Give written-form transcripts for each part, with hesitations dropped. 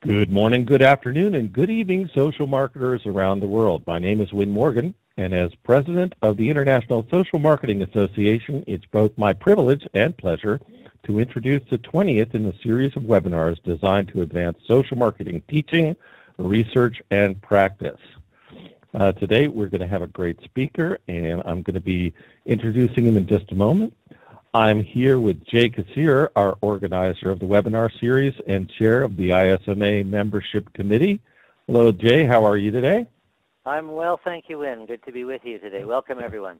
Good morning, good afternoon, and good evening, social marketers around the world. My name is Win Morgan, and as president of the International Social Marketing Association, it's both my privilege and pleasure to introduce the 20th in the series of webinars designed to advance social marketing teaching, research, and practice. Today, we're going to have a great speaker, and I'm going to be introducing him in just a moment. I'm here with Jay Kassir, our organizer of the webinar series and chair of the ISMA Membership Committee. Hello, Jay. How are you today? I'm well, thank you, Win. Good to be with you today. Welcome, everyone.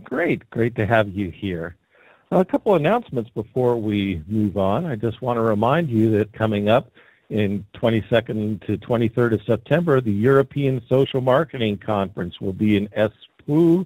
Great. Great to have you here. A couple announcements before we move on. I just want to remind you that coming up in 22nd to 23rd of September, the European Social Marketing Conference will be in Espoo,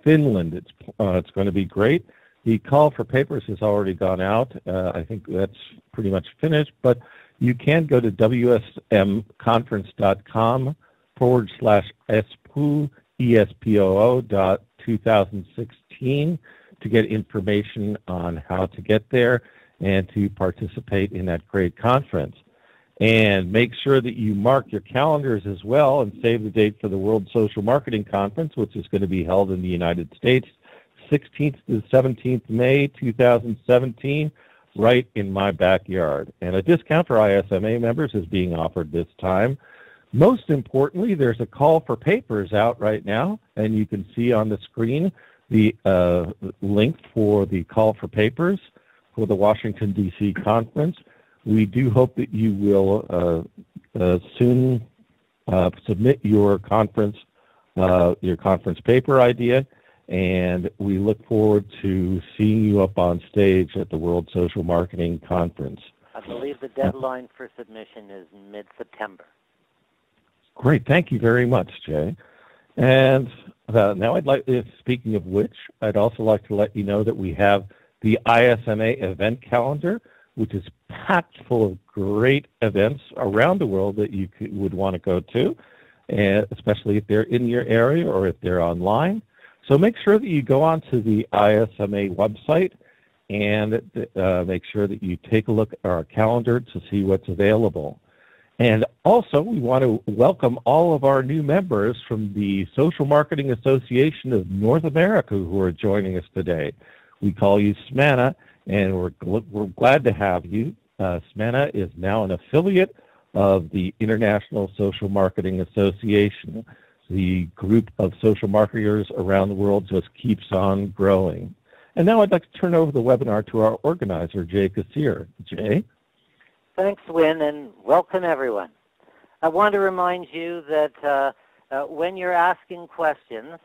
Finland. It's going to be great. The call for papers has already gone out. I think that's pretty much finished, but you can go to wsmconference.com/Espoo, ESPOO.2016 to get information on how to get there and to participate in that great conference. And make sure that you mark your calendars as well and save the date for the World Social Marketing Conference, which is going to be held in the United States, 16th to 17th May 2017, right in my backyard. And a discount for ISMA members is being offered this time. Most importantly, there's a call for papers out right now, and you can see on the screen the link for the call for papers for the Washington, D.C. conference. We do hope that you will soon submit your conference paper idea, and we look forward to seeing you up on stage at the World Social Marketing Conference. I believe the deadline for submission is mid-September. Great. Thank you very much, Jay. And now speaking of which, I'd also like to let you know that we have the ISMA event calendar, which is packed full of great events around the world that you would want to go to, and especially if they're in your area or if they're online. So make sure that you go onto the ISMA website and make sure that you take a look at our calendar to see what's available. And also, we want to welcome all of our new members from the Social Marketing Association of North America who are joining us today. We call you SMANA, and we're glad to have you. SMANA is now an affiliate of the International Social Marketing Association. The group of social marketers around the world just keeps on growing. And now I'd like to turn over the webinar to our organizer, Jay Kassir. Jay? Thanks, Win, and welcome, everyone. I want to remind you that when you're asking questions,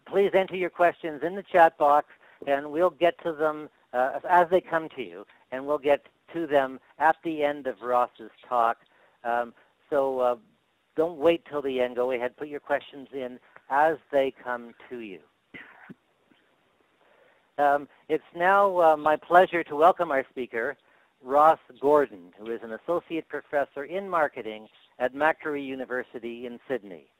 please enter your questions in the chat box, and we'll get to them as they come to you, and we'll get to them at the end of Ross's talk. Don't wait till the end. Go ahead, put your questions in as they come to you. It's now my pleasure to welcome our speaker, Ross Gordon, who is an associate professor in marketing at Macquarie University in Sydney.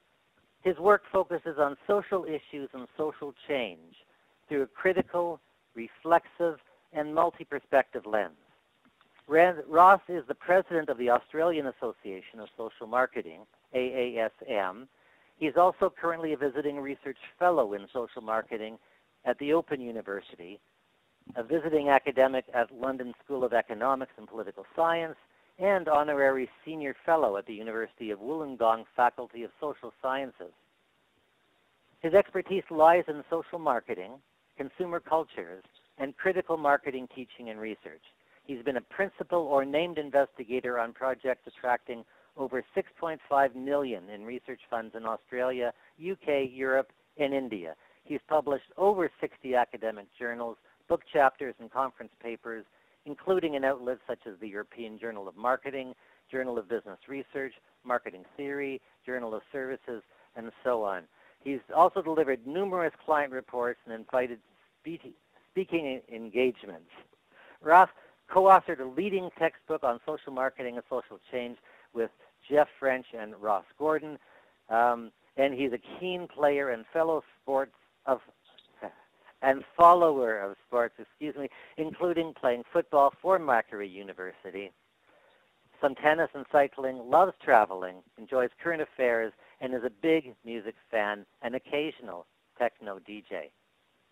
His work focuses on social issues and social change through a critical, reflexive, and multi-perspective lens. Ross is the president of the Australian Association of Social Marketing, AASM. He's also currently a visiting research fellow in social marketing at the Open University, a visiting academic at London School of Economics and Political Science, and honorary senior fellow at the University of Wollongong Faculty of Social Sciences. His expertise lies in social marketing, consumer cultures, and critical marketing teaching and research. He's been a principal or named investigator on projects attracting over $6.5 million in research funds in Australia, UK, Europe, and India. He's published over 60 academic journals, book chapters, and conference papers, including in outlets such as the European Journal of Marketing, Journal of Business Research, Marketing Theory, Journal of Services, and so on. He's also delivered numerous client reports and invited speaking engagements. Ross co-authored a leading textbook on social marketing and social change with Jeff French and Ross Gordon, and he's a keen player and fellow and follower of sports, including playing football for Macquarie University, some tennis and cycling, loves traveling, enjoys current affairs, and is a big music fan and occasional techno DJ.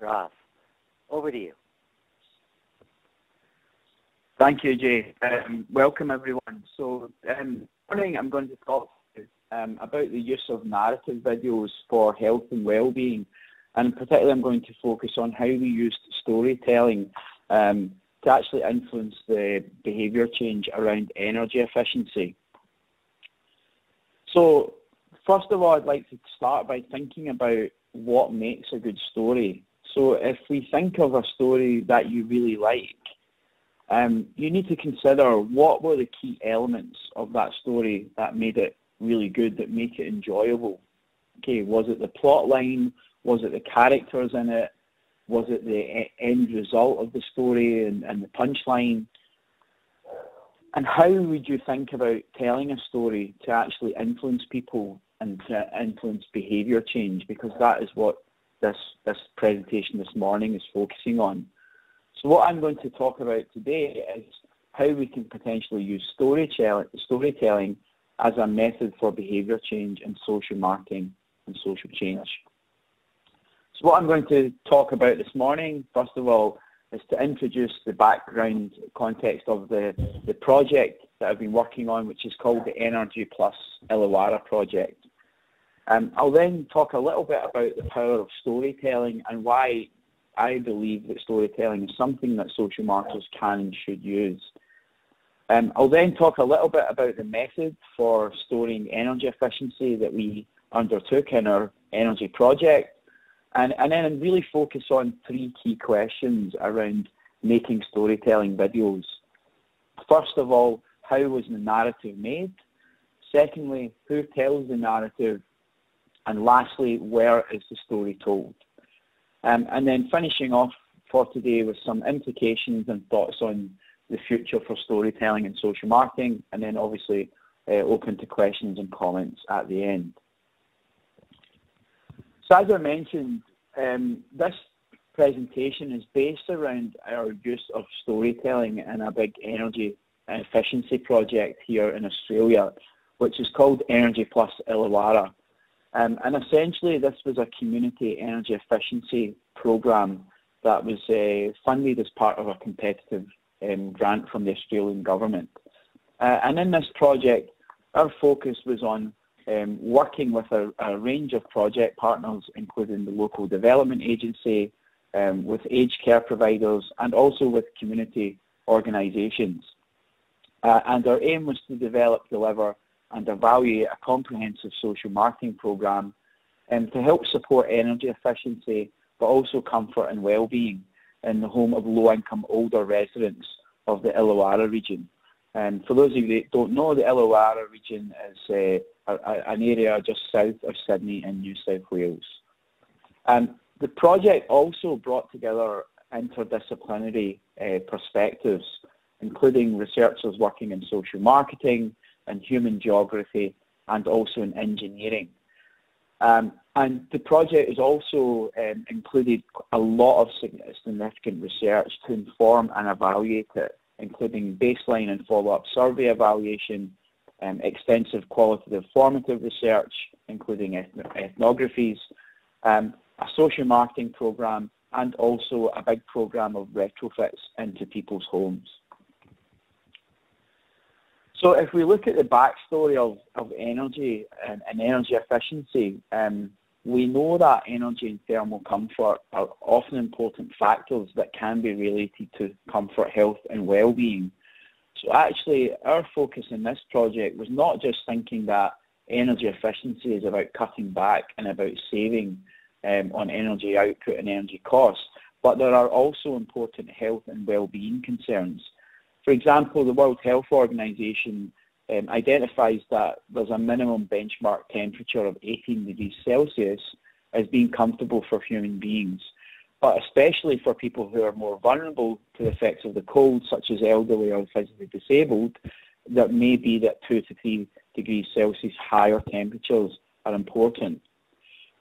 Ross, over to you. Thank you, Jay. Welcome, everyone. So, morning I'm going to talk about the use of narrative videos for health and well-being, and particularly I'm going to focus on how we used storytelling to actually influence the behaviour change around energy efficiency. So, first of all, I'd like to start by thinking about what makes a good story. So, if we think of a story that you really like, you need to consider what were the key elements of that story that made it really good, that make it enjoyable. Okay, was it the plot line? Was it the characters in it? Was it the end result of the story and the punchline? And how would you think about telling a story to actually influence people and to influence behaviour change? Because that is what this presentation this morning is focusing on. So what I'm going to talk about today is how we can potentially use storytelling as a method for behaviour change and social marketing and social change. So what I'm going to talk about this morning, first of all, is to introduce the background context of the project that I've been working on, which is called the Energy Plus Illawarra project. I'll then talk a little bit about the power of storytelling and why I believe that storytelling is something that social marketers can and should use. I'll then talk a little bit about the method for storing energy efficiency that we undertook in our energy project, and then really focus on three key questions around making storytelling videos. First of all, how was the narrative made? Secondly, who tells the narrative? And lastly, where is the story told? And then finishing off for today with some implications and thoughts on the future for storytelling and social marketing, and then obviously open to questions and comments at the end. So as I mentioned, this presentation is based around our use of storytelling in a big energy efficiency project here in Australia, which is called Energy Plus Illawarra. And essentially, this was a community energy efficiency program that was funded as part of a competitive grant from the Australian government. And in this project, our focus was on working with a range of project partners, including the local development agency, with aged care providers, and also with community organisations. And our aim was to develop, deliver, and evaluate a comprehensive social marketing program to help support energy efficiency, but also comfort and well-being in the home of low-income older residents of the Illawarra region. And for those of you that don't know, the Illawarra region is an area just south of Sydney in New South Wales. The project also brought together interdisciplinary perspectives, including researchers working in social marketing and human geography, and also in engineering. And the project has also included a lot of significant research to inform and evaluate it, including baseline and follow-up survey evaluation, extensive qualitative formative research, including ethnographies, a social marketing program, and also a big program of retrofits into people's homes. So if we look at the backstory of energy and energy efficiency, we know that energy and thermal comfort are often important factors that can be related to comfort, health and well-being. So actually our focus in this project was not just thinking that energy efficiency is about cutting back and about saving on energy output and energy costs, but there are also important health and well-being concerns. For example, the World Health Organization identifies that there's a minimum benchmark temperature of 18 degrees Celsius as being comfortable for human beings, but especially for people who are more vulnerable to the effects of the cold, such as elderly or physically disabled, that may be that 2 to 3 degrees Celsius higher temperatures are important.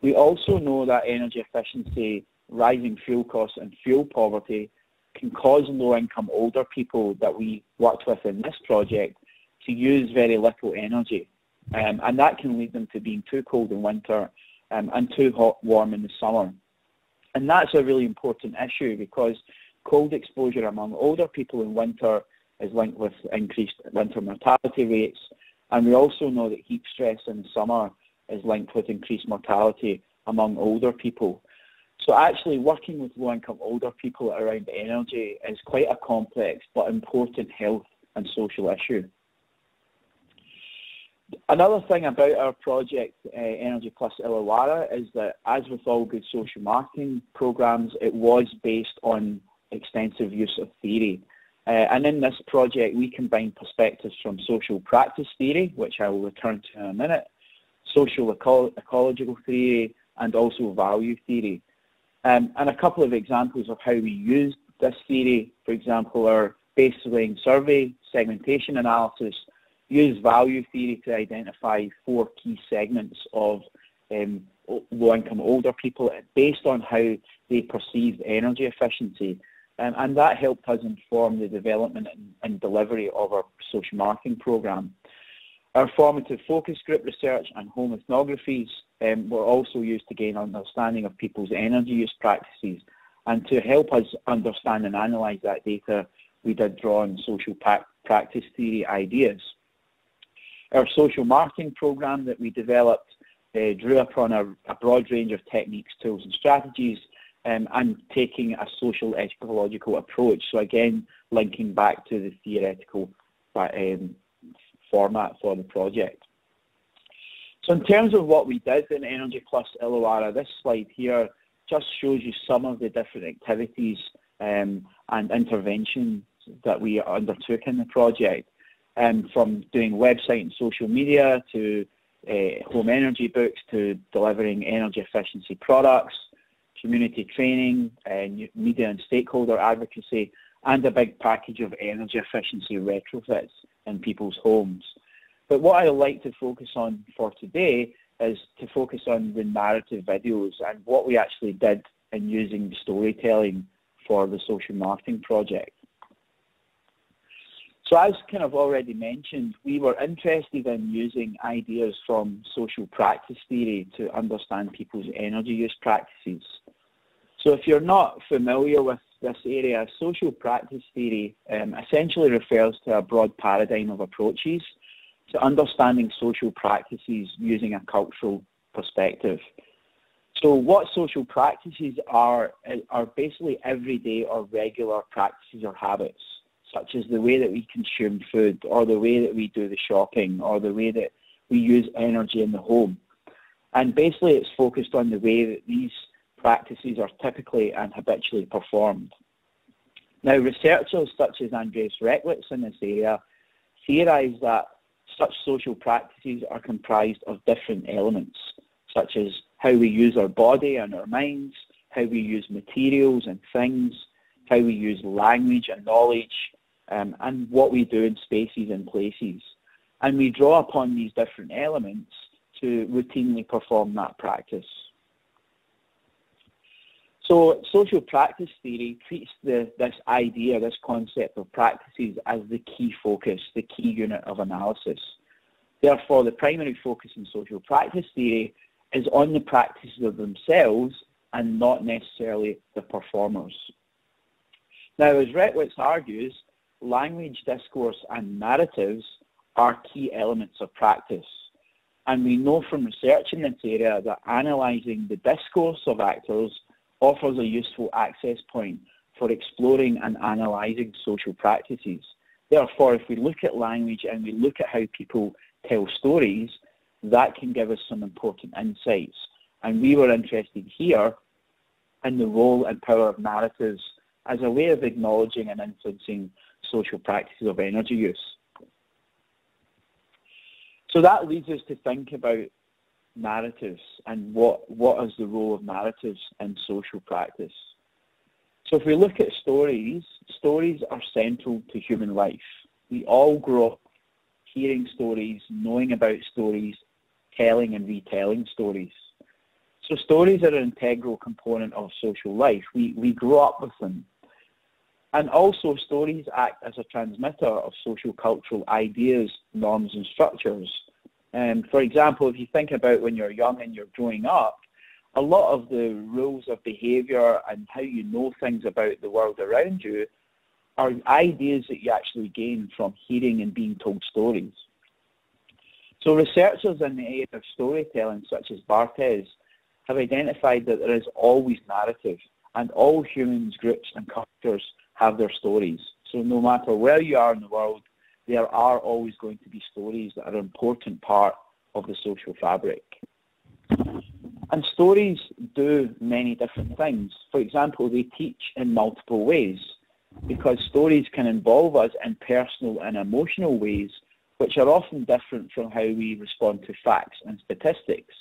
We also know that energy efficiency rising fuel costs and fuel poverty can cause low-income older people that we worked with in this project to use very little energy. And that can lead them to being too cold in winter and too warm in the summer. And that's a really important issue because cold exposure among older people in winter is linked with increased winter mortality rates. And we also know that heat stress in the summer is linked with increased mortality among older people. So actually working with low-income older people around energy is quite a complex but important health and social issue. Another thing about our project, Energy Plus Illawarra, is that as with all good social marketing programs, it was based on extensive use of theory. And in this project, we combine perspectives from social practice theory, which I will return to in a minute, social ecological theory, and also value theory. And a couple of examples of how we use this theory, for example, are baseline survey, segmentation analysis, use value theory to identify 4 key segments of low-income older people based on how they perceive energy efficiency. And that helped us inform the development and delivery of our social marketing program. Our formative focus group research and home ethnographies were also used to gain understanding of people's energy use practices. And to help us understand and analyse that data, we did draw on social practice theory ideas. Our social marketing program that we developed drew upon a broad range of techniques, tools and strategies, and taking a social ecological approach. So again, linking back to the theoretical format for the project. So in terms of what we did in Energy Plus Illawarra, this slide here just shows you some of the different activities and interventions that we undertook in the project. From doing website and social media to home energy books to delivering energy efficiency products, community training, media and stakeholder advocacy, and a big package of energy efficiency retrofits in people's homes. But what I would like to focus on for today is to focus on the narrative videos and what we actually did in using storytelling for the social marketing project. So as kind of already mentioned, we were interested in using ideas from social practice theory to understand people's energy use practices. So if you're not familiar with this area, social practice theory essentially refers to a broad paradigm of approaches to understanding social practices using a cultural perspective. So what social practices are basically everyday or regular practices or habits, such as the way that we consume food, or the way that we do the shopping, or the way that we use energy in the home. And basically it's focused on the way that these practices are typically and habitually performed. Now, researchers such as Andreas Reckwitz in this area theorize that such social practices are comprised of different elements, such as how we use our body and our minds, how we use materials and things, how we use language and knowledge, and what we do in spaces and places. And we draw upon these different elements to routinely perform that practice. So social practice theory treats this idea, this concept of practices as the key focus, the key unit of analysis. Therefore, the primary focus in social practice theory is on the practices of themselves and not necessarily the performers. Now, as Reckwitz argues, language, discourse, and narratives are key elements of practice. And we know from research in this area that analysing the discourse of actors offers a useful access point for exploring and analysing social practices. Therefore, if we look at language and we look at how people tell stories, that can give us some important insights. And we were interested here in the role and power of narratives as a way of acknowledging and influencing social practices of energy use. So that leads us to think about narratives and what is the role of narratives in social practice. So if we look at stories, stories are central to human life. We all grow up hearing stories, knowing about stories, telling and retelling stories. So stories are an integral component of social life. We grow up with them. And also stories act as a transmitter of social cultural ideas, norms and structures. For example, if you think about when you're young and you're growing up, a lot of the rules of behaviour and how you know things about the world around you are ideas that you actually gain from hearing and being told stories. So researchers in the area of storytelling, such as Barthes, have identified that there is always narrative, and all humans, groups and cultures have their stories. So no matter where you are in the world, there are always going to be stories that are an important part of the social fabric. And stories do many different things. For example, they teach in multiple ways, because stories can involve us in personal and emotional ways, which are often different from how we respond to facts and statistics.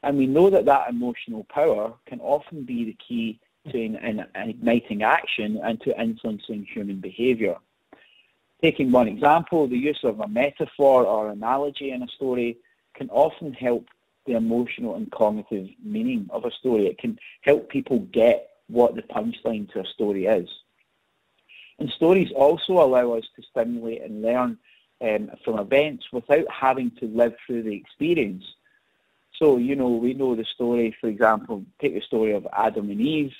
And we know that that emotional power can often be the key to igniting action and to influencing human behaviour. Taking one example, the use of a metaphor or analogy in a story can often help the emotional and cognitive meaning of a story. It can help people get what the punchline to a story is. And stories also allow us to stimulate and learn from events without having to live through the experience. So, we know the story, for example, take the story of Adam and Eve,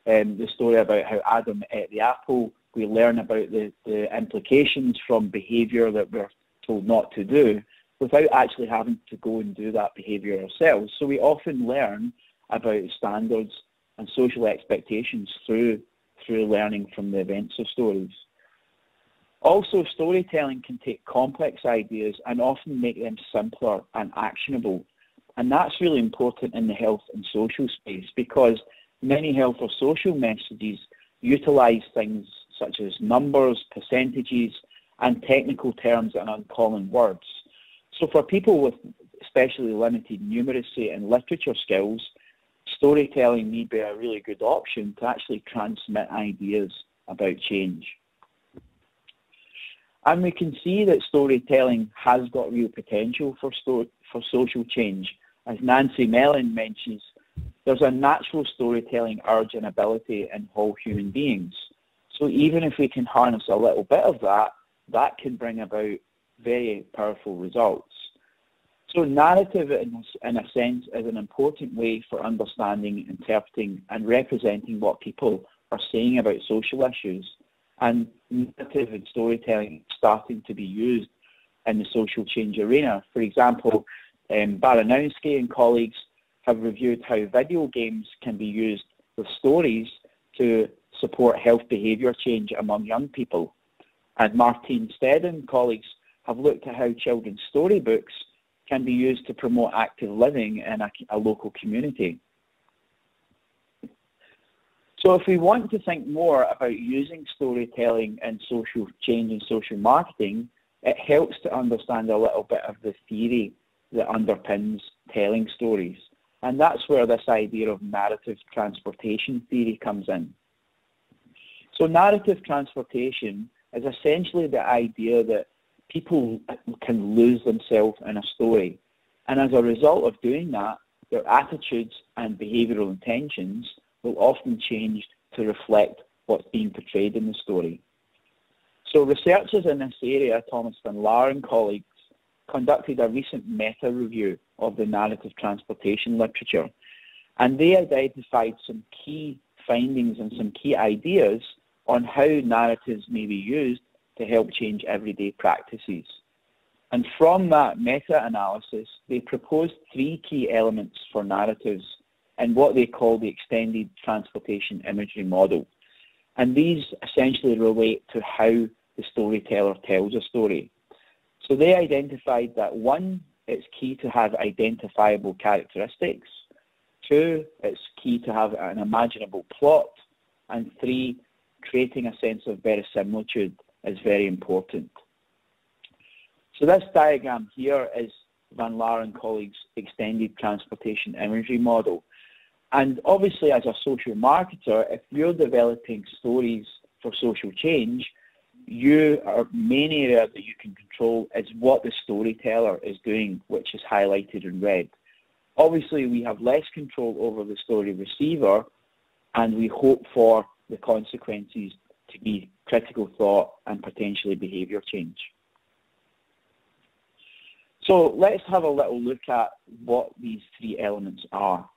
the story about how Adam ate the apple. We learn about the implications from behaviour that we're told not to do without actually having to go and do that behaviour ourselves. So we often learn about standards and social expectations through learning from the events of stories. Also, storytelling can take complex ideas and often make them simpler and actionable. And that's really important in the health and social space, because many health or social messages utilise things such as numbers, percentages, and technical terms and uncommon words. So for people with especially limited numeracy and literature skills, storytelling may be a really good option to actually transmit ideas about change. And we can see that storytelling has got real potential for social change. As Nancy Mellon mentions, there's a natural storytelling urge and ability in all human beings. So even if we can harness a little bit of that, that can bring about very powerful results. So narrative, in a sense, is an important way for understanding, interpreting, and representing what people are saying about social issues. And narrative and storytelling is starting to be used in the social change arena. For example, Baranowski and colleagues have reviewed how video games can be used with stories to support health behaviour change among young people. And Martine Stead and colleagues have looked at how children's storybooks can be used to promote active living in a local community. So if we want to think more about using storytelling in social change and social marketing, it helps to understand a little bit of the theory that underpins telling stories. And that's where this idea of narrative transportation theory comes in. So narrative transportation is essentially the idea that people can lose themselves in a story. And as a result of doing that, their attitudes and behavioural intentions will often change to reflect what's being portrayed in the story. So researchers in this area, Thomas Van Laar and colleagues, conducted a recent meta-review of the narrative transportation literature, and they identified some key findings and some key ideas on how narratives may be used to help change everyday practices. And from that meta-analysis, they proposed 3 key elements for narratives in what they call the extended transportation imagery model. And these essentially relate to how the storyteller tells a story. So they identified that 1, it's key to have identifiable characteristics. 2, it's key to have an imaginable plot. And 3, creating a sense of verisimilitude is very important. So this diagram here is Van Laar and colleagues' extended transportation imagery model. And obviously, as a social marketer, if you're developing stories for social change, your main area that you can control is what the storyteller is doing, which is highlighted in red. Obviously, we have less control over the story receiver, and we hope for the consequences to be critical thought and potentially behaviour change. So let's have a little look at what these three elements are.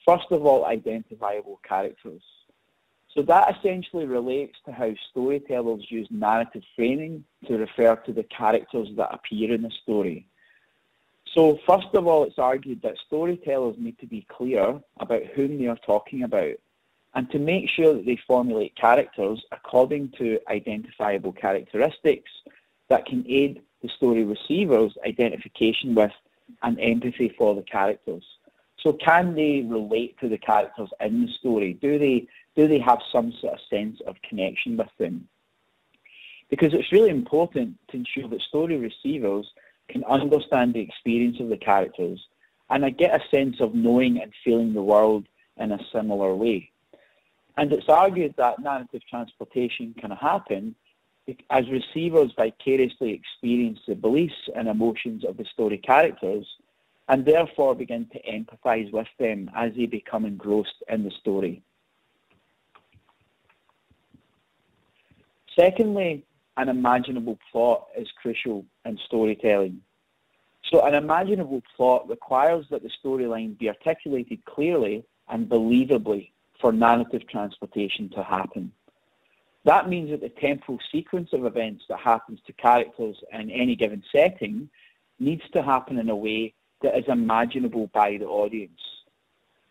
First of all, identifiable characters. So that essentially relates to how storytellers use narrative framing to refer to the characters that appear in a story. So first of all, it's argued that storytellers need to be clear about whom they are talking about, and to make sure that they formulate characters according to identifiable characteristics that can aid the story receiver's identification with and empathy for the characters. So can they relate to the characters in the story? Do they have some sort of sense of connection with them? Because it's really important to ensure that story receivers can understand the experience of the characters and get a sense of knowing and feeling the world in a similar way. And it's argued that narrative transportation can happen as receivers vicariously experience the beliefs and emotions of the story characters and therefore begin to empathise with them as they become engrossed in the story. Secondly, an imaginable plot is crucial in storytelling. So an imaginable plot requires that the storyline be articulated clearly and believably for narrative transportation to happen. That means that the temporal sequence of events that happens to characters in any given setting needs to happen in a way that is imaginable by the audience.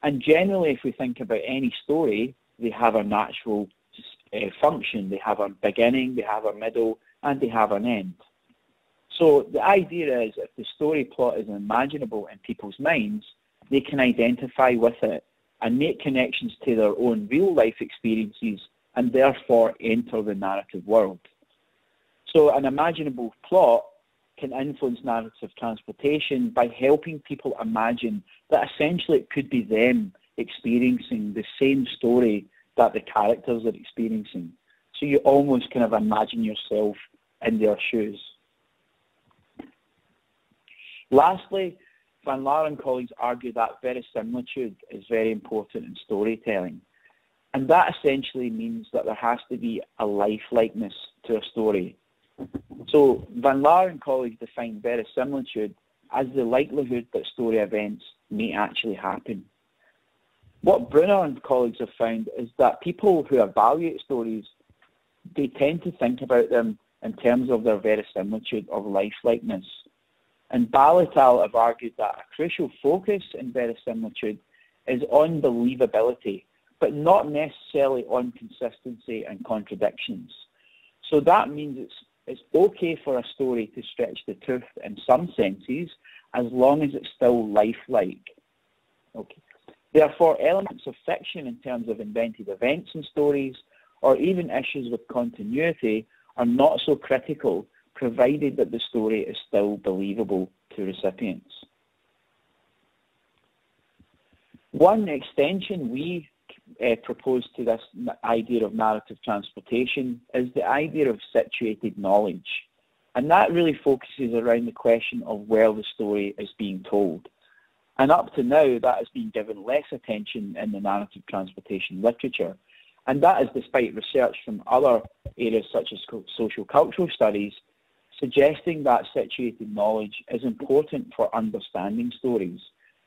And generally, if we think about any story, they have a natural function. They have a beginning, they have a middle, and they have an end. So the idea is if the story plot is imaginable in people's minds, they can identify with it and make connections to their own real-life experiences and therefore enter the narrative world. So an imaginable plot can influence narrative transportation by helping people imagine that essentially it could be them experiencing the same story that the characters are experiencing. So you almost kind of imagine yourself in their shoes. Lastly, Van Laar and colleagues argue that verisimilitude is very important in storytelling. And that essentially means that there has to be a life-likeness to a story. So Van Laar and colleagues define verisimilitude as the likelihood that story events may actually happen. What Brunner and colleagues have found is that people who evaluate stories, they tend to think about them in terms of their verisimilitude or life-likeness. And Balatal have argued that a crucial focus in verisimilitude is on believability, but not necessarily on consistency and contradictions. So that means it's okay for a story to stretch the truth in some senses, as long as it's still lifelike. Okay. Therefore, elements of fiction in terms of invented events and stories, or even issues with continuity, are not so critical, provided that the story is still believable to recipients. One extension we propose to this idea of narrative transportation is the idea of situated knowledge. And that really focuses around the question of where the story is being told. And up to now, that has been given less attention in the narrative transportation literature. And that is despite research from other areas such as social cultural studies, suggesting that situated knowledge is important for understanding stories,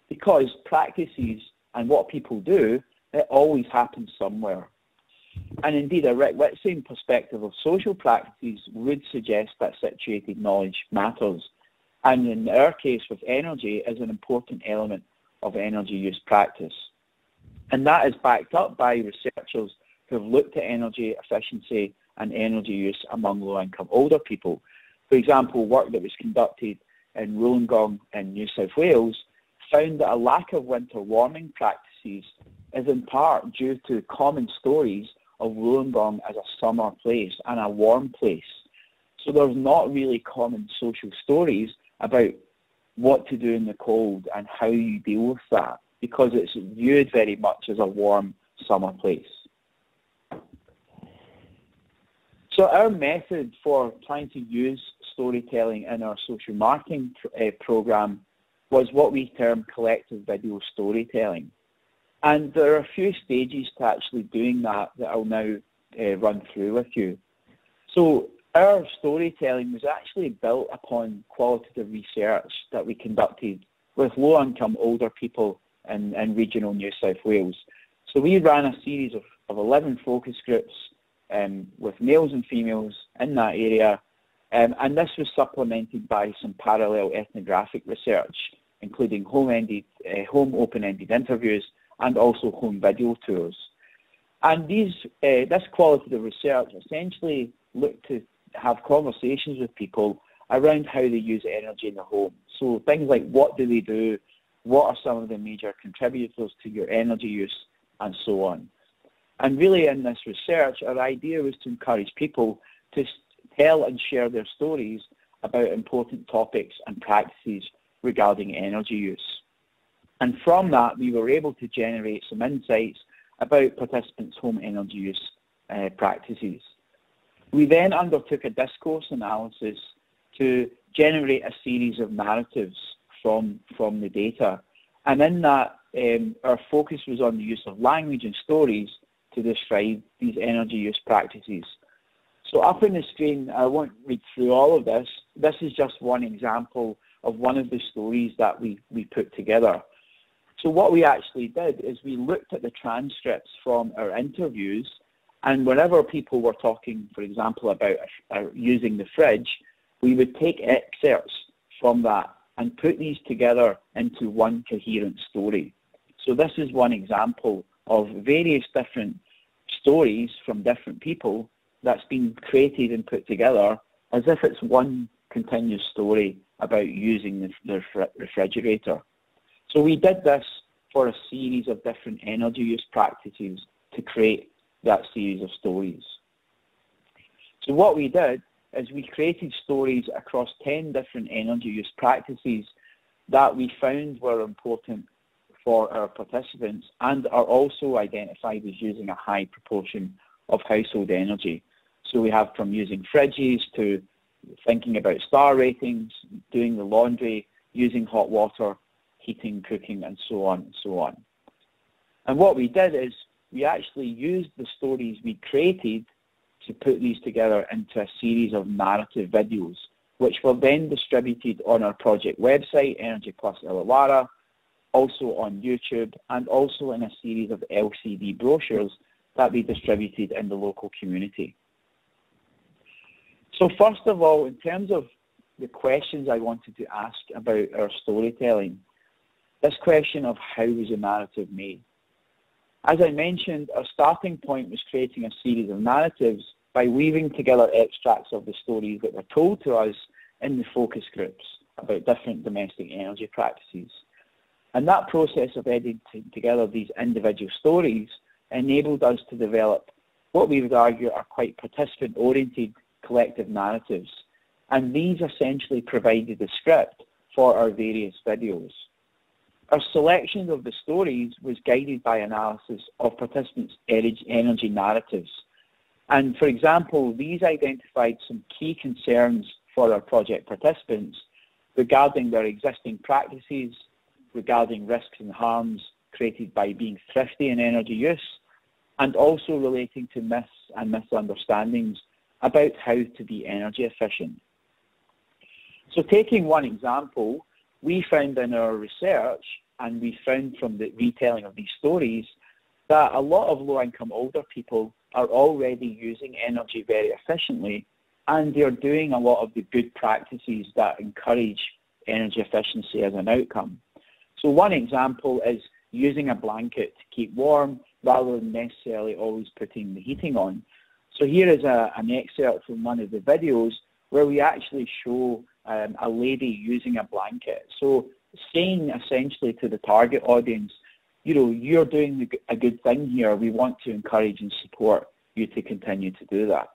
because practices and what people do, it always happens somewhere. And indeed, a Rick Witzing perspective of social practices would suggest that situated knowledge matters. And in our case with energy, is an important element of energy use practice. And that is backed up by researchers who have looked at energy efficiency and energy use among low-income older people. For example, work that was conducted in Wollongong in New South Wales found that a lack of winter warming practices is in part due to common stories of Wollongong as a summer place and a warm place. So there's not really common social stories about what to do in the cold and how you deal with that, because it's viewed very much as a warm summer place. So our method for trying to use storytelling in our social marketing program was what we term collective video storytelling. And there are a few stages to actually doing that I'll now run through with you. So our storytelling was actually built upon qualitative research that we conducted with low-income older people in regional New South Wales. So we ran a series of 11 focus groups with males and females in that area, and this was supplemented by some parallel ethnographic research, including home open-ended interviews and also home video tours. And this qualitative research essentially looked to have conversations with people around how they use energy in the home. So things like, what do they do? What are some of the major contributors to your energy use? And so on. And really in this research, our idea was to encourage people to tell and share their stories about important topics and practices regarding energy use. And from that, we were able to generate some insights about participants' home energy use practices. We then undertook a discourse analysis to generate a series of narratives from the data. And in that, our focus was on the use of language and stories to describe these energy use practices. So up on the screen, I won't read through all of this. This is just one example of one of the stories that we put together. So what we actually did is we looked at the transcripts from our interviews, and whenever people were talking, for example, about using the fridge, we would take excerpts from that and put these together into one coherent story. So this is one example of various different stories from different people that's been created and put together as if it's one continuous story about using the refrigerator. So we did this for a series of different energy use practices to create that series of stories. So what we did is we created stories across 10 different energy use practices that we found were important for our participants and are also identified as using a high proportion of household energy. So we have from using fridges to thinking about star ratings, doing the laundry, using hot water, heating, cooking, and so on and so on. And what we did is we actually used the stories we created to put these together into a series of narrative videos, which were then distributed on our project website, Energy Plus Illawarra, also on YouTube, and also in a series of LCD brochures that we distributed in the local community. So first of all, in terms of the questions I wanted to ask about our storytelling, this question of how was a narrative made? As I mentioned, our starting point was creating a series of narratives by weaving together extracts of the stories that were told to us in the focus groups about different domestic energy practices. And that process of editing together these individual stories enabled us to develop what we would argue are quite participant-oriented collective narratives. And these essentially provided the script for our various videos. Our selection of the stories was guided by analysis of participants' energy narratives. And for example, these identified some key concerns for our project participants regarding their existing practices, regarding risks and harms created by being thrifty in energy use, and also relating to myths and misunderstandings about how to be energy efficient. So taking one example, we found in our research, and we found from the retelling of these stories, that a lot of low-income older people are already using energy very efficiently, and they're doing a lot of the good practices that encourage energy efficiency as an outcome. So one example is using a blanket to keep warm rather than necessarily always putting the heating on. So here is an excerpt from one of the videos where we actually show a lady using a blanket. So saying essentially to the target audience, you know, you're doing a good thing here. We want to encourage and support you to continue to do that.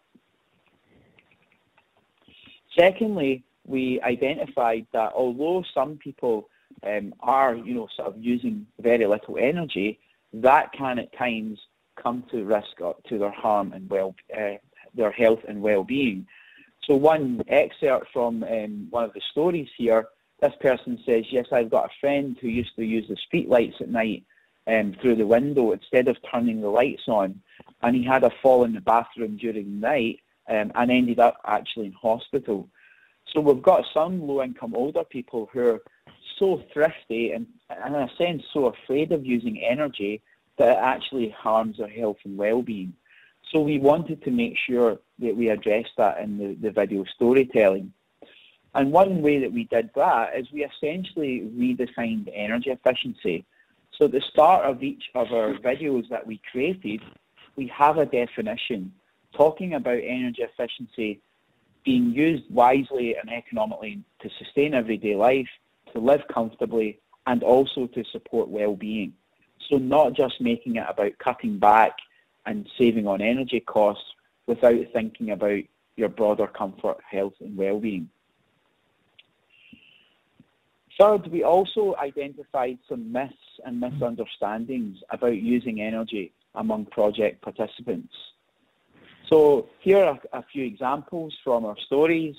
Secondly, we identified that although some people are, you know, sort of using very little energy, that can at times come to risk to their harm and their health and well-being. So one excerpt from one of the stories here this person says, yes, I've got a friend who used to use the street lights at night through the window instead of turning the lights on, and he had a fall in the bathroom during the night and ended up actually in hospital. So we've got some low-income older people who are so thrifty and in a sense so afraid of using energy that it actually harms their health and well-being. So we wanted to make sure that we addressed that in the video storytelling. And one way that we did that is we essentially redefined energy efficiency. So at the start of each of our videos that we created, we have a definition talking about energy efficiency being used wisely and economically to sustain everyday life, to live comfortably, and also to support well-being. So not just making it about cutting back and saving on energy costs without thinking about your broader comfort, health, and well-being. Third, we also identified some myths and misunderstandings about using energy among project participants. So here are a few examples from our stories.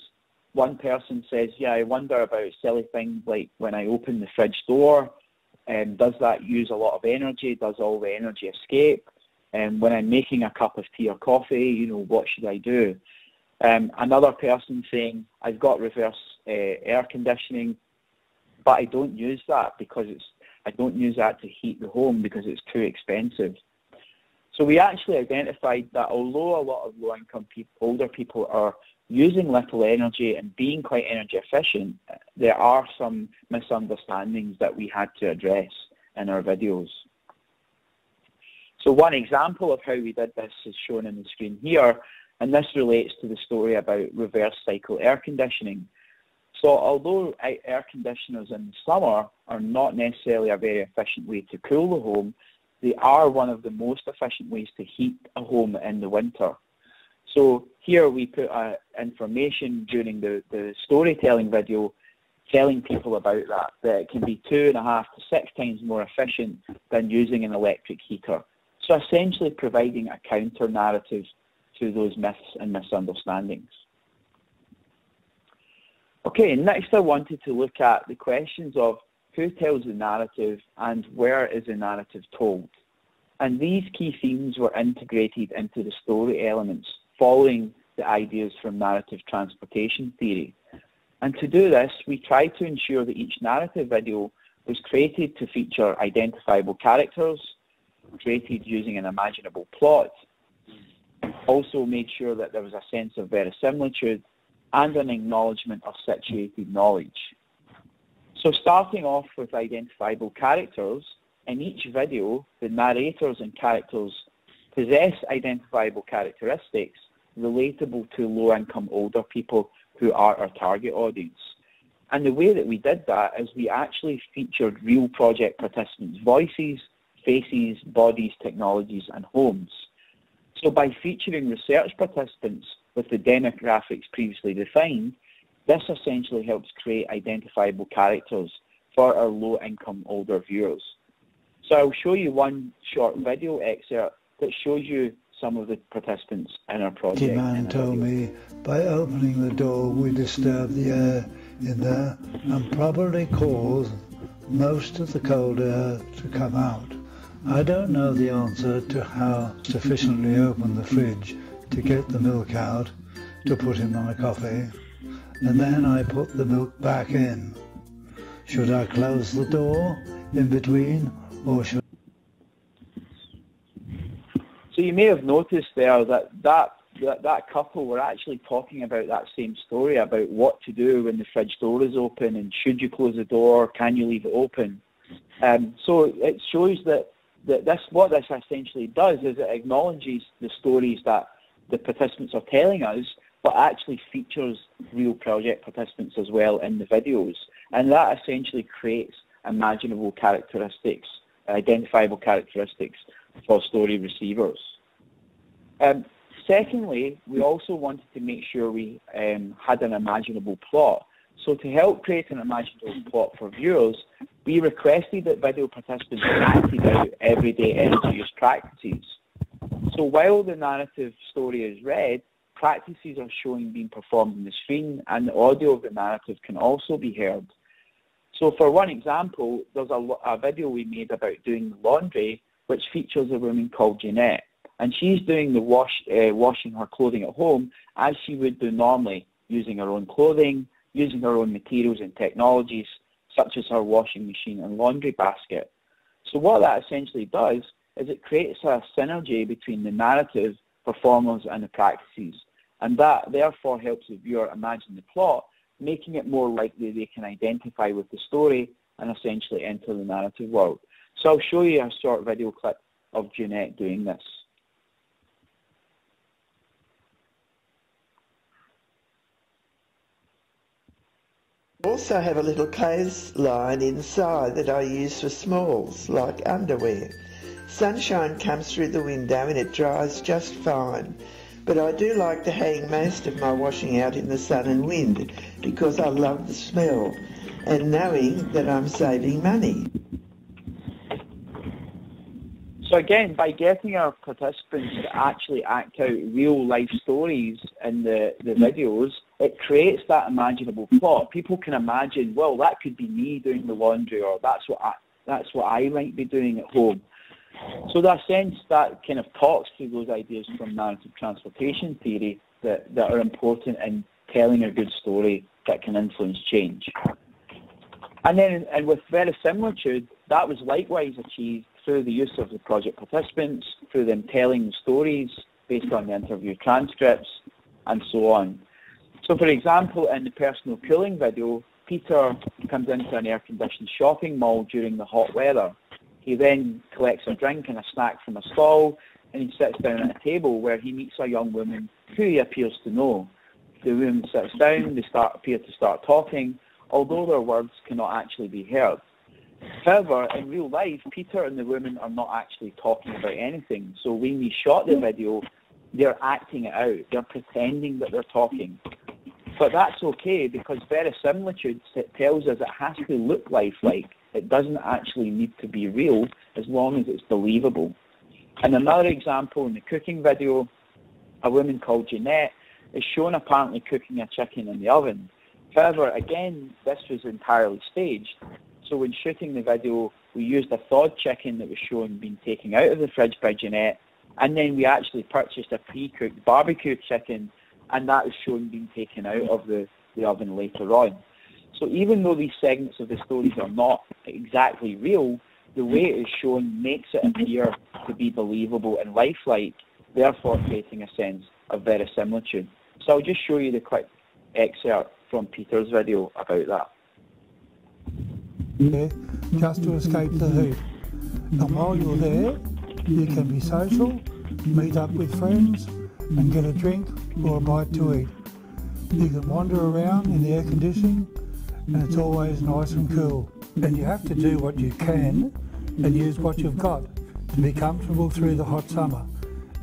One person says, yeah, I wonder about silly things like when I open the fridge door, does that use a lot of energy? Does all the energy escape? And when I'm making a cup of tea or coffee, you know, what should I do? Another person saying, I've got reverse air conditioning, but I don't use that because I don't use that to heat the home because it's too expensive. So we actually identified that although a lot of low-income older people are using little energy and being quite energy efficient, there are some misunderstandings that we had to address in our videos. So one example of how we did this is shown on the screen here, and this relates to the story about reverse cycle air conditioning. So although air conditioners in the summer are not necessarily a very efficient way to cool the home, they are one of the most efficient ways to heat a home in the winter. So here we put information during the storytelling video telling people about that it can be 2.5 to 6 times more efficient than using an electric heater. So essentially providing a counter narrative to those myths and misunderstandings. Okay, next I wanted to look at the questions of who tells the narrative and where is the narrative told. And these key themes were integrated into the story elements following the ideas from narrative transportation theory. And to do this, we tried to ensure that each narrative video was created to feature identifiable characters, created using an imaginable plot, also made sure that there was a sense of verisimilitude and an acknowledgement of situated knowledge. So starting off with identifiable characters, in each video, the narrators and characters possess identifiable characteristics relatable to low-income older people who are our target audience. And the way that we did that is we actually featured real project participants' voices, faces, bodies, technologies, and homes. So by featuring research participants with the demographics previously defined, this essentially helps create identifiable characters for our low-income older viewers. So I'll show you one short video excerpt that shows you some of the participants in our project. The man told me by opening the door we disturb the air in there and probably cause most of the cold air to come out. I don't know the answer to how sufficiently open the fridge to get the milk out to put in my coffee, and then I put the milk back in. Should I close the door in between, or should... So you may have noticed there that couple were actually talking about that same story about what to do when the fridge door is open and should you close the door, can you leave it open. So it shows that what this essentially does is it acknowledges the stories that the participants are telling us, but actually features real project participants as well in the videos. And that essentially creates imaginable characteristics, identifiable characteristics for story receivers. Secondly, we also wanted to make sure we had an imaginable plot. So to help create an imaginable plot for viewers, we requested that video participants acted out everyday energy use practices. So while the narrative story is read, practices are showing being performed on the screen, and the audio of the narrative can also be heard. So for one example, there's a video we made about doing the laundry, which features a woman called Jeanette. And she's doing the washing her clothing at home as she would do normally, using her own clothing, using her own materials and technologies, such as her washing machine and laundry basket. So what that essentially does is it creates a synergy between the narrative, performers, and the practices. And that therefore helps the viewer imagine the plot, making it more likely they can identify with the story and essentially enter the narrative world. So I'll show you a short video clip of Jeanette doing this. I also have a little clothesline inside that I use for smalls, like underwear. Sunshine comes through the window and it dries just fine. But I do like to hang most of my washing out in the sun and wind because I love the smell and knowing that I'm saving money. So again, by getting our participants to actually act out real life stories in the videos, it creates that imaginable plot. People can imagine, well, that could be me doing the laundry, or that's what I might be doing at home. So in that sense, that kind of talks to those ideas from narrative transportation theory that are important in telling a good story that can influence change. And with verisimilitude, that was likewise achieved through the use of the project participants, through them telling the stories based on the interview transcripts, and so on. So for example, in the personal cooling video, Peter comes into an air-conditioned shopping mall during the hot weather. He then collects a drink and a snack from a stall, and he sits down at a table where he meets a young woman who he appears to know. The woman sits down, they appear to start talking, although their words cannot actually be heard. However, in real life, Peter and the woman are not actually talking about anything. So when we shot the video, they're acting it out. They're pretending that they're talking. But that's okay, because verisimilitude tells us it has to look lifelike. It doesn't actually need to be real as long as it's believable. And another example, in the cooking video, a woman called Jeanette is shown apparently cooking a chicken in the oven. However, again, this was entirely staged. So when shooting the video, we used a thawed chicken that was shown being taken out of the fridge by Jeanette, and then we actually purchased a pre-cooked barbecue chicken, and that was shown being taken out of the oven later on. So even though these segments of the stories are not exactly real, the way it is shown makes it appear to be believable and lifelike, therefore creating a sense of verisimilitude. So I'll just show you the quick excerpt from Peter's video about that. Yeah, just to escape the heat. And while you're there, you can be social, meet up with friends, and get a drink or a bite to eat. You can wander around in the air conditioning, and it's always nice and cool. And you have to do what you can and use what you've got to be comfortable through the hot summer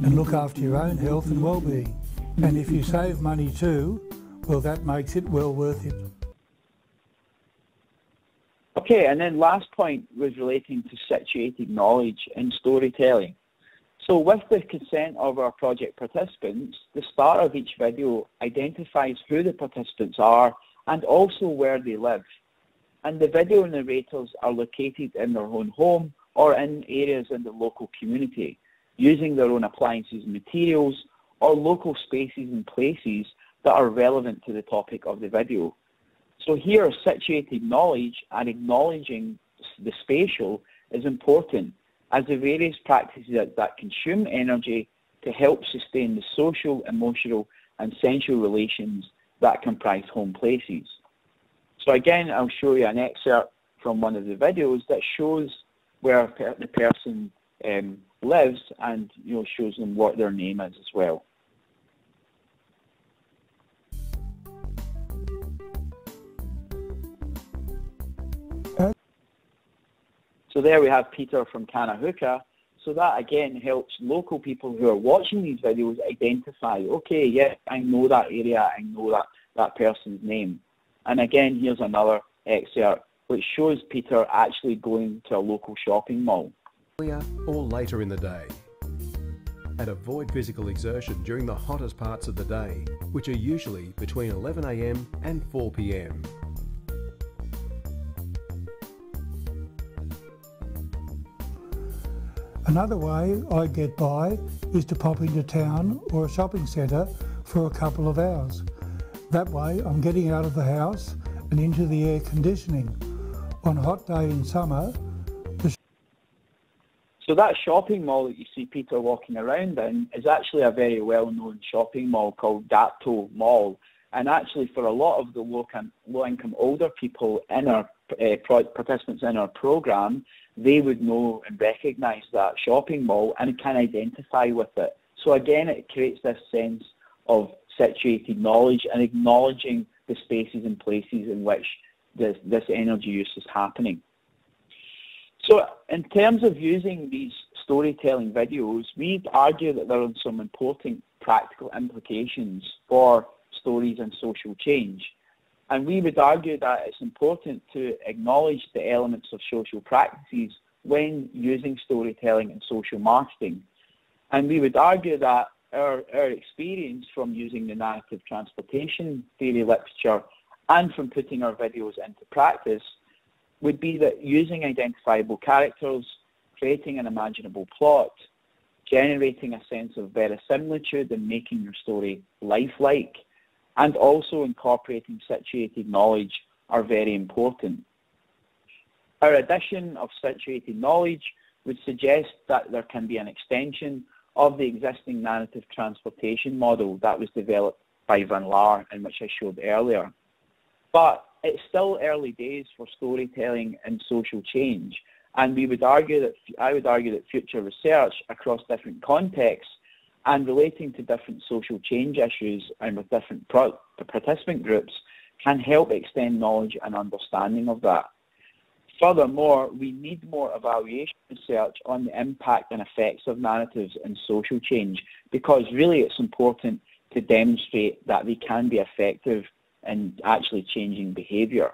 and look after your own health and well-being. And if you save money too, well, that makes it well worth it. Okay, and then last point was relating to situated knowledge in storytelling. So with the consent of our project participants, the start of each video identifies who the participants are and also where they live. And the video narrators are located in their own home or in areas in the local community, using their own appliances and materials or local spaces and places that are relevant to the topic of the video. So here, situated knowledge and acknowledging the spatial is important, as the various practices that consume energy to help sustain the social, emotional, and sensual relations that comprise home places. So again, I'll show you an excerpt from one of the videos that shows where the person lives, and shows them what their name is as well. So there we have Peter from Kanahuka. So that again helps local people who are watching these videos identify, okay, yeah, I know that area, I know that person's name. And again, here's another excerpt which shows Peter actually going to a local shopping mall. Earlier or later in the day. And avoid physical exertion during the hottest parts of the day, which are usually between 11 AM and 4 PM. Another way I get by is to pop into town or a shopping centre for a couple of hours. That way I'm getting out of the house and into the air conditioning. On a hot day in summer, so that shopping mall that you see Peter walking around in is actually a very well-known shopping mall called Dapto Mall. And actually for a lot of the low-income older people in our participants in our program, they would know and recognise that shopping mall and can identify with it. So again, it creates this sense of situated knowledge and acknowledging the spaces and places in which this energy use is happening. So in terms of using these storytelling videos, we argue that there are some important practical implications for stories and social change. And we would argue that it's important to acknowledge the elements of social practices when using storytelling and social marketing. And we would argue that our experience from using the narrative transportation theory literature and from putting our videos into practice would be that using identifiable characters, creating an imaginable plot, generating a sense of verisimilitude and making your story lifelike, and also incorporating situated knowledge are very important. Our addition of situated knowledge would suggest that there can be an extension of the existing narrative transportation model that was developed by Van Laar and which I showed earlier. But it's still early days for storytelling and social change, and I would argue that future research across different contexts and relating to different social change issues and with different participant groups can help extend knowledge and understanding of that. Furthermore, we need more evaluation research on the impact and effects of narratives and social change, because really it's important to demonstrate that they can be effective in actually changing behaviour.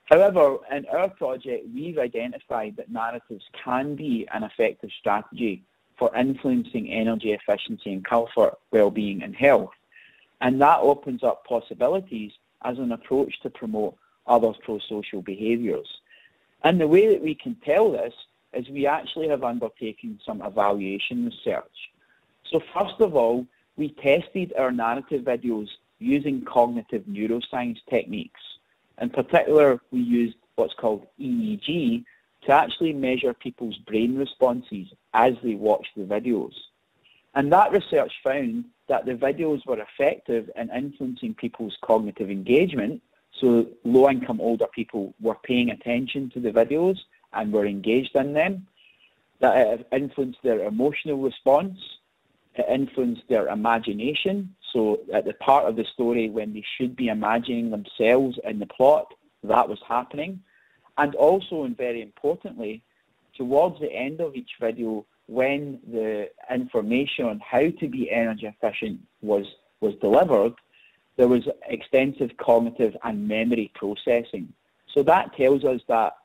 However, in our project, we've identified that narratives can be an effective strategy for influencing energy efficiency and comfort, well-being and health. And that opens up possibilities as an approach to promote other pro-social behaviours. And the way that we can tell this is we actually have undertaken some evaluation research. So first of all, we tested our narrative videos using cognitive neuroscience techniques. In particular, we used what's called EEG to actually measure people's brain responses as they watched the videos. And that research found that the videos were effective in influencing people's cognitive engagement. So low-income older people were paying attention to the videos and were engaged in them. That it influenced their emotional response. It influenced their imagination. So at the part of the story when they should be imagining themselves in the plot, that was happening. And also, and very importantly, towards the end of each video, when the information on how to be energy efficient was delivered, there was extensive cognitive and memory processing. So that tells us that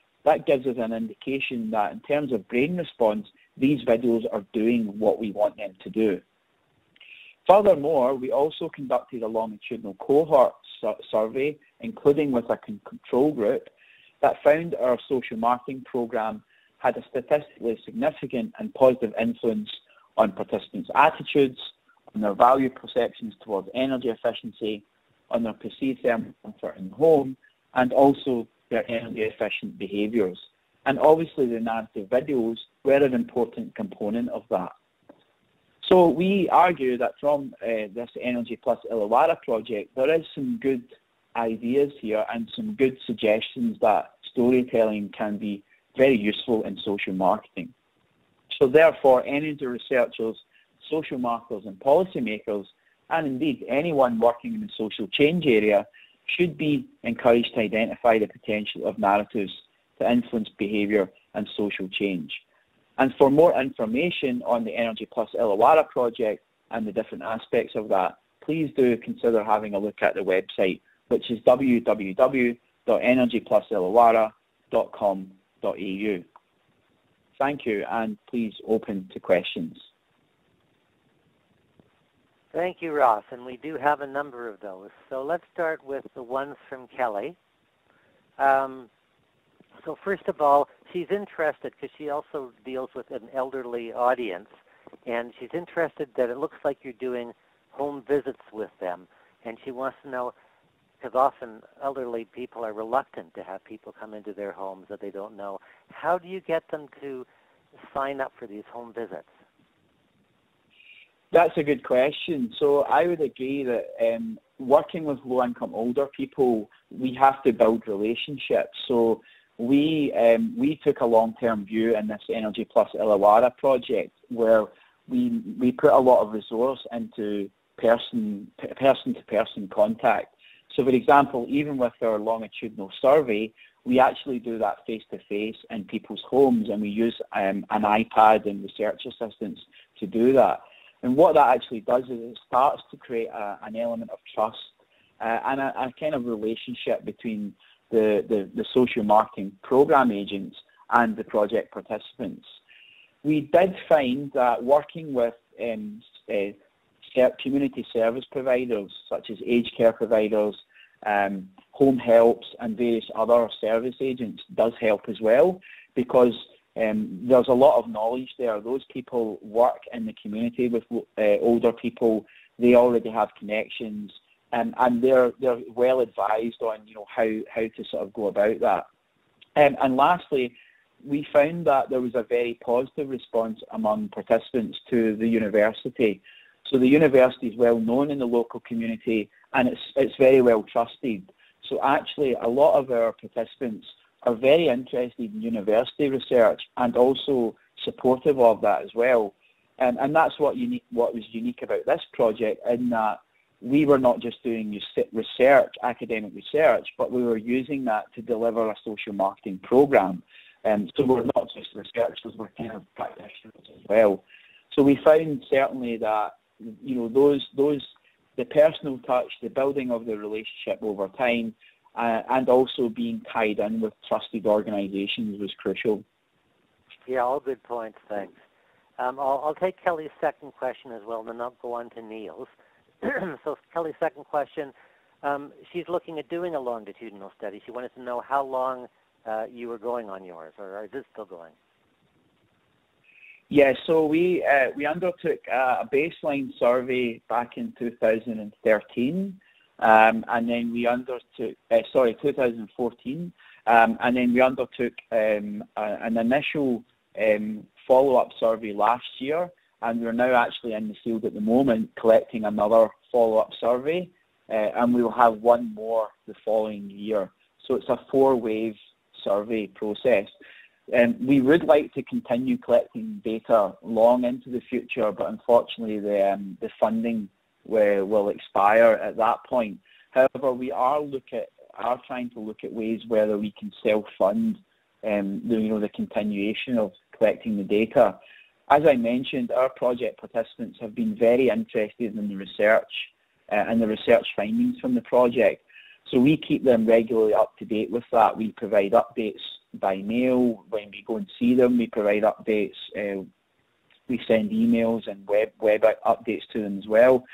gives us an indication that in terms of brain response, these videos are doing what we want them to do. Furthermore, we also conducted a longitudinal cohort survey, including with a control group, that found our social marketing program had a statistically significant and positive influence on participants' attitudes, on their value perceptions towards energy efficiency, on their perceived thermal comfort in the home, and also their energy efficient behaviours. And obviously the narrative videos were an important component of that. So we argue that from this Energy Plus Illawarra project, there is some good ideas here and some good suggestions that storytelling can be very useful in social marketing. So therefore, energy researchers, social marketers and policymakers, and indeed anyone working in the social change area, should be encouraged to identify the potential of narratives to influence behaviour and social change. And for more information on the Energy Plus Illawarra project and the different aspects of that, please do consider having a look at the website, which is www.energyplusillawarra.com.au. Thank you, and please open to questions. Thank you, Ross, and we do have a number of those. So let's start with the ones from Kelly. So first of all, she's interested because she also deals with an elderly audience, and she's interested that it looks like you're doing home visits with them, and she wants to know, because often elderly people are reluctant to have people come into their homes that they don't know. How do you get them to sign up for these home visits? That's a good question. So I would agree that working with low-income older people, we have to build relationships. So we took a long-term view in this Energy Plus Illawarra project where we put a lot of resource into person-to-person contact. So, for example, even with our longitudinal survey, we actually do that face-to-face in people's homes, and we use an iPad and research assistants to do that. And what that actually does is it starts to create an element of trust and a kind of relationship between the social marketing program agents and the project participants. We did find that working with community service providers such as aged care providers, home helps and various other service agents does help as well, because there's a lot of knowledge there. Those people work in the community with older people. They already have connections, and they're well advised on how to sort of go about that. And lastly, we found that there was a very positive response among participants to the university. So the university is well known in the local community, and it's very well trusted. So actually, a lot of our participants are very interested in university research and also supportive of that as well. And that's what was unique about this project, in that we were not just doing research, academic research, but we were using that to deliver a social marketing program. So we're not just researchers, we're kind of practitioners as well. So we found certainly that the personal touch, the building of the relationship over time, and also being tied in with trusted organisations was crucial. Yeah, all good points, thanks. I'll take Kelly's second question as well, and then I'll go on to Neil's. So Kelly's second question, she's looking at doing a longitudinal study. She wanted to know how long you were going on yours, or is this still going? Yeah, so we undertook a baseline survey back in 2013, and then we undertook, 2014, and then we undertook an initial follow-up survey last year, and we're now actually in the field at the moment collecting another follow-up survey, and we will have one more the following year. So it's a 4-wave survey process. We would like to continue collecting data long into the future, but unfortunately the funding will expire at that point. However, we are trying to look at ways whether we can self-fund the continuation of collecting the data. As I mentioned, our project participants have been very interested in the research and the research findings from the project. So we keep them regularly up to date with that. We provide updates by mail. When we go and see them, we provide updates. We send emails and web updates to them as well.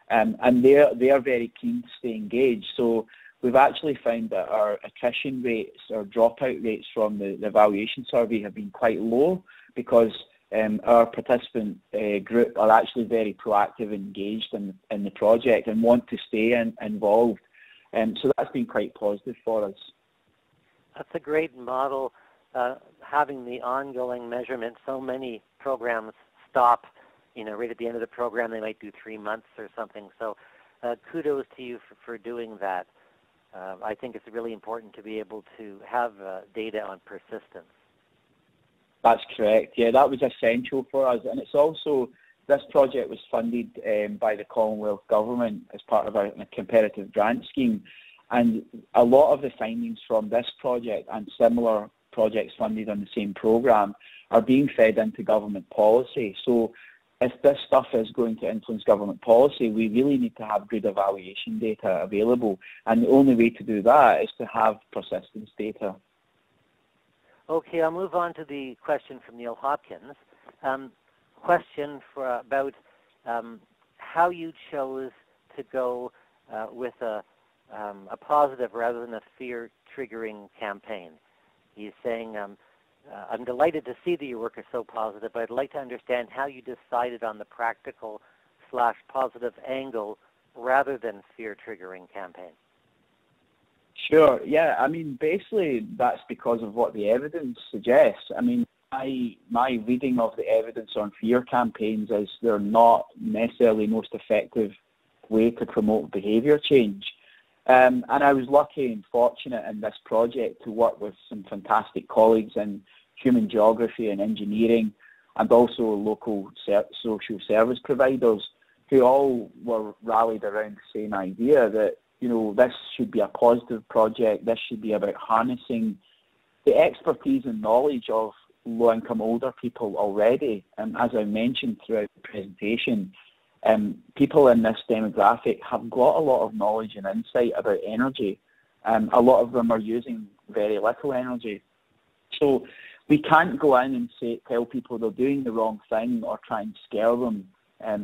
And they're very keen to stay engaged. So we've actually found that our attrition rates, our dropout rates from the evaluation survey have been quite low, because our participant group are actually very proactive and engaged in the project and want to stay involved. So that's been quite positive for us. That's a great model, having the ongoing measurement. So many programs stop, right at the end of the program. They might do 3 months or something. So kudos to you for doing that. I think it's really important to be able to have data on persistence. That's correct. Yeah, that was essential for us. And it's also, this project was funded by the Commonwealth Government as part of a competitive grant scheme. And a lot of the findings from this project and similar projects funded on the same programme are being fed into government policy. So if this stuff is going to influence government policy, we really need to have good evaluation data available. And the only way to do that is to have persistence data. Okay, I'll move on to the question from Neil Hopkins. Question about how you chose to go with a positive rather than a fear-triggering campaign. He's saying, I'm delighted to see that your work is so positive, but I'd like to understand how you decided on the practical/positive angle rather than fear-triggering campaign. Sure. Yeah. I mean, basically, that's because of what the evidence suggests. I mean, my reading of the evidence on fear campaigns is they're not necessarily the most effective way to promote behaviour change. And I was lucky and fortunate in this project to work with some fantastic colleagues in human geography and engineering, and also local social service providers who all were rallied around the same idea that, you know, this should be a positive project. This should be about harnessing the expertise and knowledge of low-income older people already. And as I mentioned throughout the presentation, people in this demographic have got a lot of knowledge and insight about energy. A lot of them are using very little energy. So we can't go in and tell people they're doing the wrong thing or try and scare them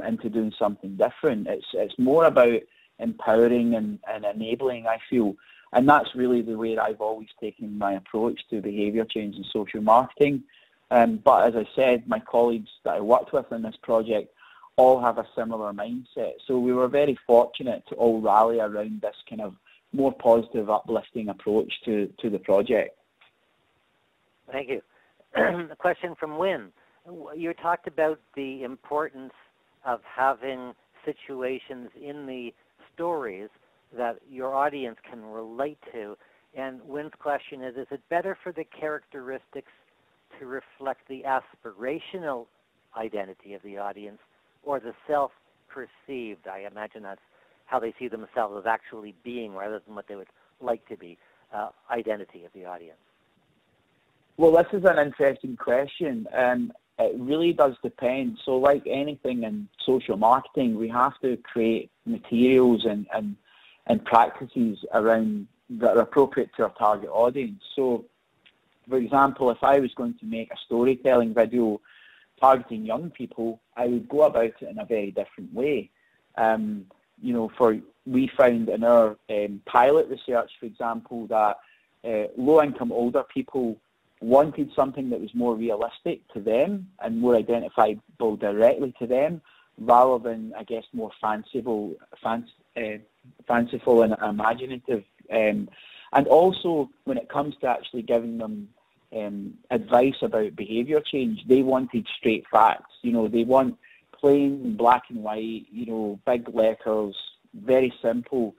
into doing something different. It's more about empowering and enabling, I feel. And that's really the way I've always taken my approach to behaviour change and social marketing. But as I said, my colleagues that I worked with in this project all have a similar mindset. So we were very fortunate to all rally around this kind of more positive, uplifting approach to the project. Thank you. A question from Wynn. You talked about the importance of having situations in the stories that your audience can relate to. And Wynn's question is it better for the characteristics to reflect the aspirational identity of the audience or the self-perceived, I imagine that's how they see themselves as actually being rather than what they would like to be, identity of the audience? Well, this is an interesting question. It really does depend. So like anything in social marketing, we have to create materials and practices around that are appropriate to our target audience. So, for example, if I was going to make a storytelling video targeting young people, I would go about it in a very different way. You know, we found in our pilot research, for example, that low-income older people wanted something that was more realistic to them and more identifiable directly to them, rather than, I guess, more fanciful and imaginative. And also, when it comes to actually giving them advice about behaviour change, they wanted straight facts. You know, they want plain black and white, you know, big letters, very simple,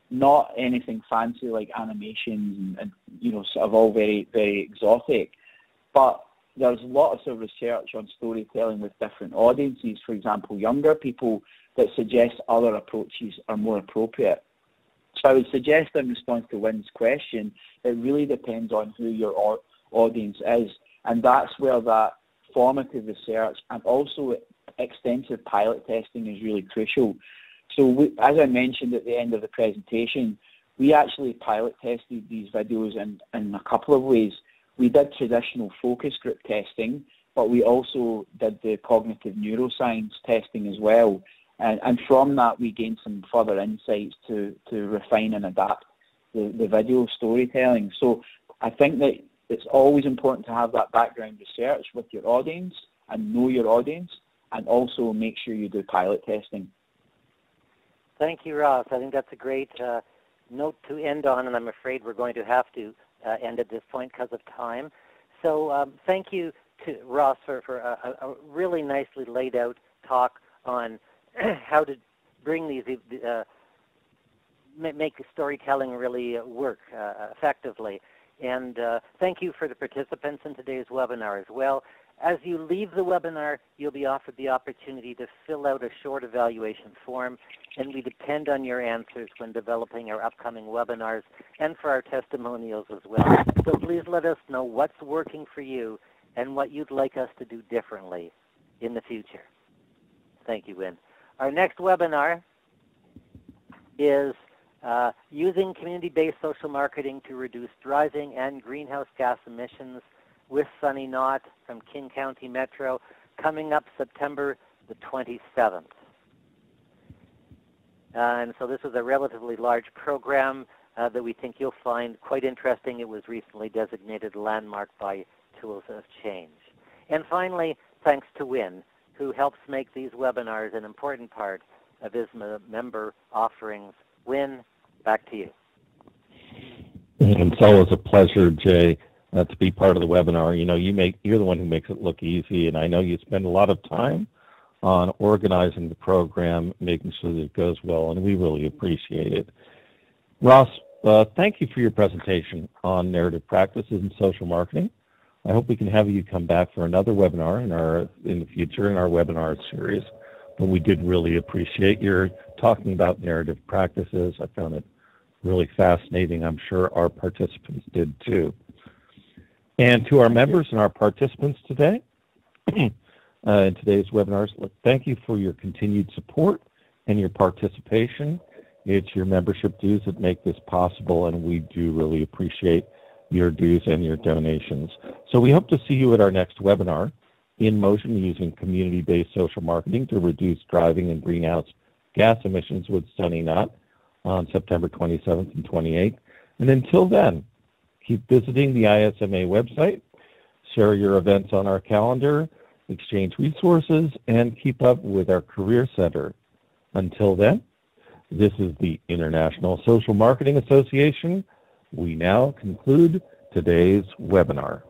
not anything fancy like animations and you know, sort of all very, very exotic. But there's lots of research on storytelling with different audiences, for example, younger people, that suggest other approaches are more appropriate. So I would suggest in response to Wynn's question, it really depends on who your audience is. And that's where that formative research and also extensive pilot testing is really crucial. So as I mentioned at the end of the presentation, we actually pilot tested these videos in a couple of ways. We did traditional focus group testing, but we also did the cognitive neuroscience testing as well. And from that, we gained some further insights to refine and adapt the video storytelling. So I think that it's always important to have that background research with your audience and know your audience, and also make sure you do pilot testing. Thank you, Ross. I think that's a great note to end on, and I'm afraid we're going to have to end at this point because of time. So thank you to Ross for a really nicely laid out talk on how to bring these, make the storytelling really work effectively. And thank you for the participants in today's webinar as well. As you leave the webinar, you'll be offered the opportunity to fill out a short evaluation form, and we depend on your answers when developing our upcoming webinars and for our testimonials as well. So please let us know what's working for you and what you'd like us to do differently in the future. Thank you, Wynn. Our next webinar is using community-based social marketing to reduce driving and greenhouse gas emissions with Sunny Knott from King County Metro, coming up September the 27th. And so this is a relatively large program. that we think you'll find quite interesting. It was recently designated a landmark by Tools of Change. And finally, thanks to Wynn, who helps make these webinars an important part of ISMA member offerings. Wynn, back to you. It's always a pleasure, Jay, to be part of the webinar. You know, you're the one who makes it look easy, and I know you spend a lot of time on organizing the program, making sure that it goes well, and we really appreciate it. Ross, thank you for your presentation on narrative practices in social marketing. I hope we can have you come back for another webinar in the future in our webinar series. But we did really appreciate your talking about narrative practices. I found it really fascinating. I'm sure our participants did too. And to our members and our participants today, in today's webinars, thank you for your continued support and your participation. It's your membership dues that make this possible, and we do really appreciate your dues and your donations. So we hope to see you at our next webinar, In Motion Using Community-Based Social Marketing to Reduce Driving and Greenhouse Gas Emissions with Sunny Knott on September 27th and 28th. And until then, keep visiting the ISMA website, share your events on our calendar, exchange resources, and keep up with our Career Center. Until then, this is the International Social Marketing Association. We now conclude today's webinar.